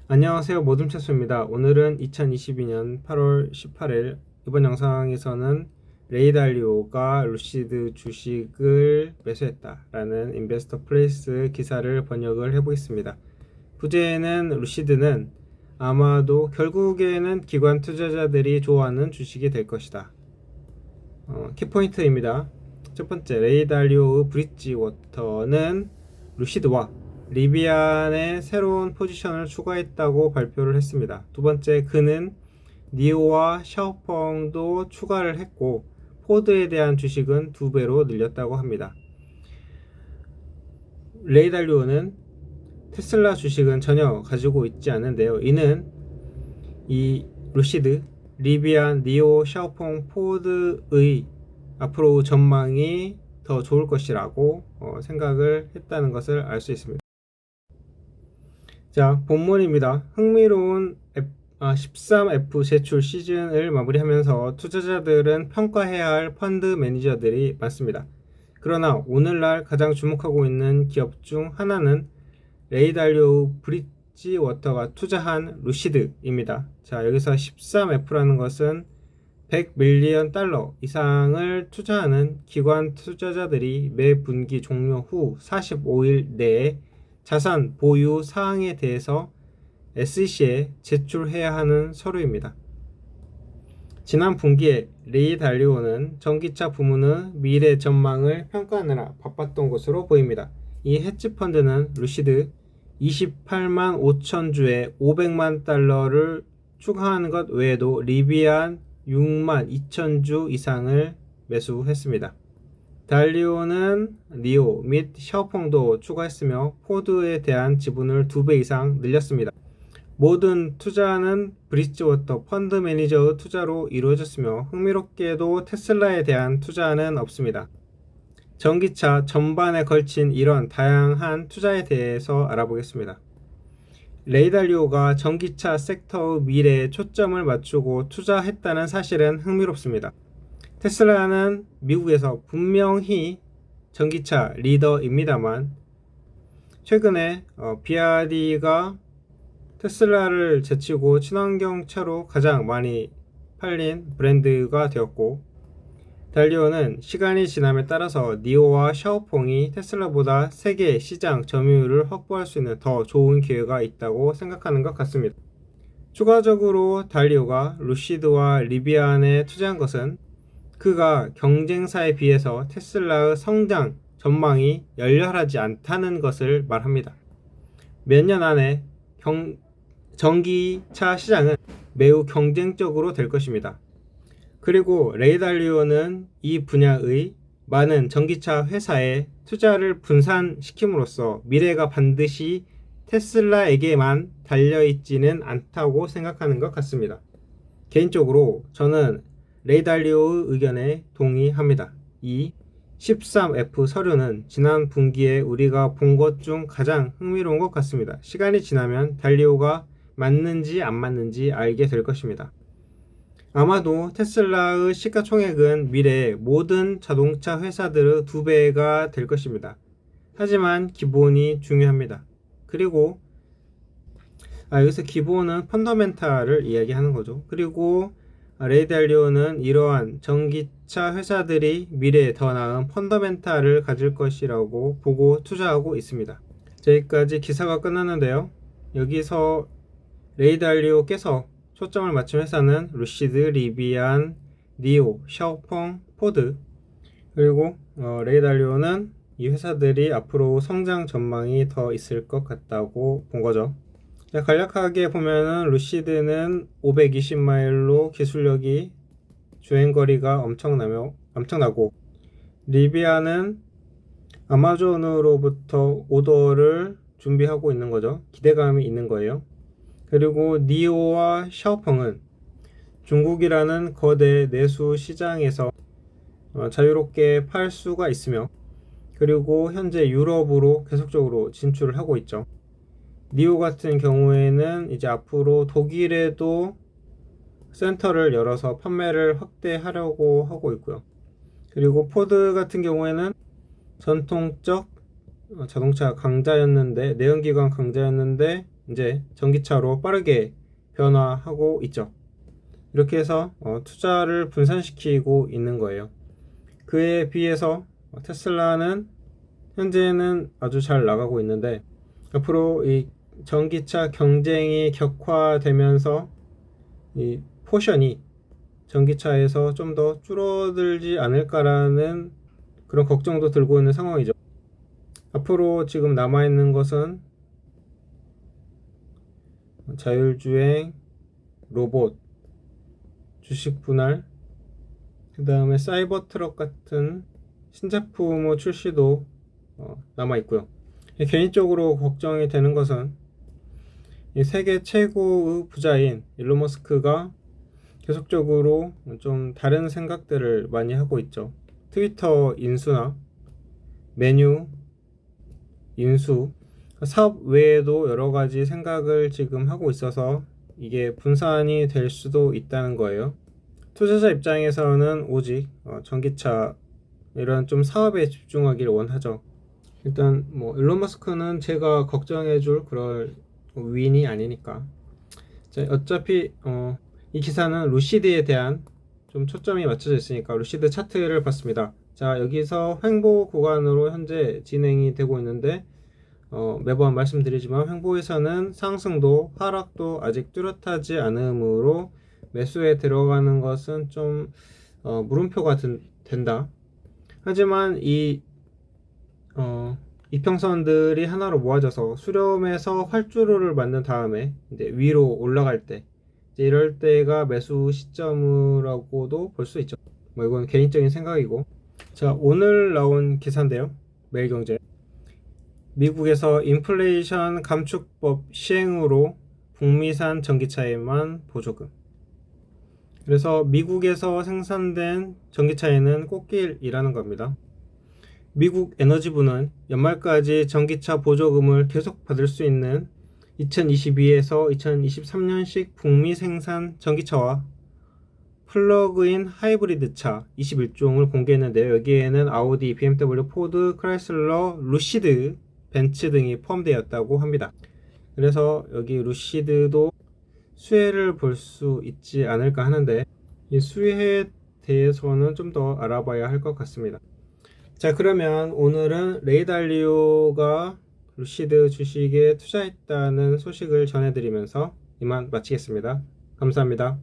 안녕하세요. 모둠체스입니다. 오늘은 2022년 8월 18일 이번 영상에서는 레이달리오가 루시드 주식을 매수했다라는 인베스터 플레이스 기사를 번역을 해보겠습니다. 부제는 루시드는 아마도 결국에는 기관 투자자들이 좋아하는 주식이 될 것이다. 키포인트입니다. 첫 번째, 레이달리오의 브릿지워터는 루시드와 리비안의 새로운 포지션을 추가했다고 발표를 했습니다. 두 번째, 그는 니오와 샤오펑도 추가를 했고 포드에 대한 주식은 2배로 늘렸다고 합니다. 레이달리오는 테슬라 주식은 전혀 가지고 있지 않은데요. 이는 이 루시드, 리비안, 니오, 샤오펑, 포드의 앞으로 전망이 더 좋을 것이라고 생각을 했다는 것을 알 수 있습니다. 자, 본문입니다. 흥미로운 13F 제출 시즌을 마무리하면서 투자자들은 평가해야 할 펀드 매니저들이 많습니다. 그러나 오늘날 가장 주목하고 있는 기업 중 하나는 레이달리오 브릿지워터가 투자한 루시드입니다. 자, 여기서 13F라는 것은 100밀리언 달러 이상을 투자하는 기관 투자자들이 매 분기 종료 후 45일 내에 자산 보유 사항에 대해서 SEC에 제출해야 하는 서류입니다. 지난 분기에 레이달리오는 전기차 부문의 미래 전망을 평가하느라 바빴던 것으로 보입니다. 이 헤지펀드는 루시드 28만 5천 주에 500만 달러를 추가하는 것 외에도 리비안 6만 2천 주 이상을 매수했습니다. 달리오는 니오 및 샤오펑도 추가했으며 포드에 대한 지분을 2배 이상 늘렸습니다. 모든 투자는 브릿지워터 펀드 매니저의 투자로 이루어졌으며 흥미롭게도 테슬라에 대한 투자는 없습니다. 전기차 전반에 걸친 이런 다양한 투자에 대해서 알아보겠습니다. 레이달리오가 전기차 섹터의 미래에 초점을 맞추고 투자했다는 사실은 흥미롭습니다. 테슬라는 미국에서 분명히 전기차 리더입니다만 최근에 BYD가 테슬라를 제치고 친환경 차로 가장 많이 팔린 브랜드가 되었고, 달리오는 시간이 지남에 따라서 니오와 샤오펑이 테슬라보다 세계 시장 점유율을 확보할 수 있는 더 좋은 기회가 있다고 생각하는 것 같습니다. 추가적으로 달리오가 루시드와 리비안에 투자한 것은 그가 경쟁사에 비해서 테슬라의 성장 전망이 열렬하지 않다는 것을 말합니다. 몇 년 안에 전기차 시장은 매우 경쟁적으로 될 것입니다. 그리고 레이달리오는 이 분야의 많은 전기차 회사에 투자를 분산시킴으로써 미래가 반드시 테슬라에게만 달려있지는 않다고 생각하는 것 같습니다. 개인적으로 저는 레이달리오의 의견에 동의합니다. 이 13F 서류는 지난 분기에 우리가 본 것 중 가장 흥미로운 것 같습니다. 시간이 지나면 달리오가 맞는지 안 맞는지 알게 될 것입니다. 아마도 테슬라의 시가총액은 미래의 모든 자동차 회사들의 2배가 될 것입니다. 하지만 기본이 중요합니다. 그리고 여기서 기본은 펀더멘탈을 이야기하는 거죠. 그리고 레이달리오는 이러한 전기차 회사들이 미래에 더 나은 펀더멘탈을 가질 것이라고 보고 투자하고 있습니다. 여기까지 기사가 끝났는데요. 여기서 레이달리오께서 초점을 맞춘 회사는 루시드, 리비안, 니오, 샤오펑, 포드, 그리고 레이달리오는 이 회사들이 앞으로 성장 전망이 더 있을 것 같다고 본 거죠. 자, 간략하게 보면은 루시드는 520마일로 기술력이 주행거리가 엄청나고, 리비안은 아마존으로부터 오더를 준비하고 있는 거죠. 기대감이 있는 거예요. 그리고 니오와 샤오펑은 중국이라는 거대 내수 시장에서 자유롭게 팔 수가 있으며, 그리고 현재 유럽으로 계속적으로 진출을 하고 있죠. 니오 같은 경우에는 이제 앞으로 독일에도 센터를 열어서 판매를 확대하려고 하고 있고요. 그리고 포드 같은 경우에는 전통적 자동차 강자였는데, 내연기관 강자였는데 이제 전기차로 빠르게 변화하고 있죠. 이렇게 해서 투자를 분산시키고 있는 거예요. 그에 비해서 테슬라는 현재는 아주 잘 나가고 있는데, 앞으로 이 전기차 경쟁이 격화되면서 이 포션이 전기차에서 좀 더 줄어들지 않을까라는 그런 걱정도 들고 있는 상황이죠. 앞으로 지금 남아있는 것은 자율주행, 로봇, 주식 분할, 그 다음에 사이버 트럭 같은 신제품의 출시도 남아있고요. 개인적으로 걱정이 되는 것은 이 세계 최고의 부자인 일론 머스크가 계속적으로 좀 다른 생각들을 많이 하고 있죠. 트위터 인수나 메뉴 인수, 사업 외에도 여러 가지 생각을 지금 하고 있어서 이게 분산이 될 수도 있다는 거예요. 투자자 입장에서는 오직 전기차 이런 좀 사업에 집중하기를 원하죠. 일단 뭐 일론 머스크는 제가 걱정해줄 그럴 위인이 아니니까. 자, 어차피 이 기사는 루시드에 대한 좀 초점이 맞춰져 있으니까 루시드 차트를 봤습니다. 자, 여기서 횡보 구간으로 현재 진행이 되고 있는데 매번 말씀드리지만 횡보에서는 상승도 하락도 아직 뚜렷하지 않으므로 매수에 들어가는 것은 좀 물음표가 된다. 하지만 이 이평선들이 하나로 모아져서 수렴에서 활주로를 만든 다음에 이제 위로 올라갈 때 이제 이럴 때가 매수 시점이라고도 볼 수 있죠. 뭐 이건 개인적인 생각이고. 자, 오늘 나온 기사인데요. 매일경제. 미국에서 인플레이션 감축법 시행으로 북미산 전기차에만 보조금. 그래서 미국에서 생산된 전기차에는 꽃길이라는 겁니다. 미국 에너지부는 연말까지 전기차 보조금을 계속 받을 수 있는 2022에서 2023년식 북미 생산 전기차와 플러그인 하이브리드차 21종을 공개했는데요. 여기에는 아우디, BMW, 포드, 크라이슬러, 루시드, 벤츠 등이 포함되었다고 합니다. 그래서 여기 루시드도 수혜를 볼 수 있지 않을까 하는데, 이 수혜에 대해서는 좀 더 알아봐야 할 것 같습니다. 자, 그러면 오늘은 레이달리오가 루시드 주식에 투자했다는 소식을 전해드리면서 이만 마치겠습니다. 감사합니다.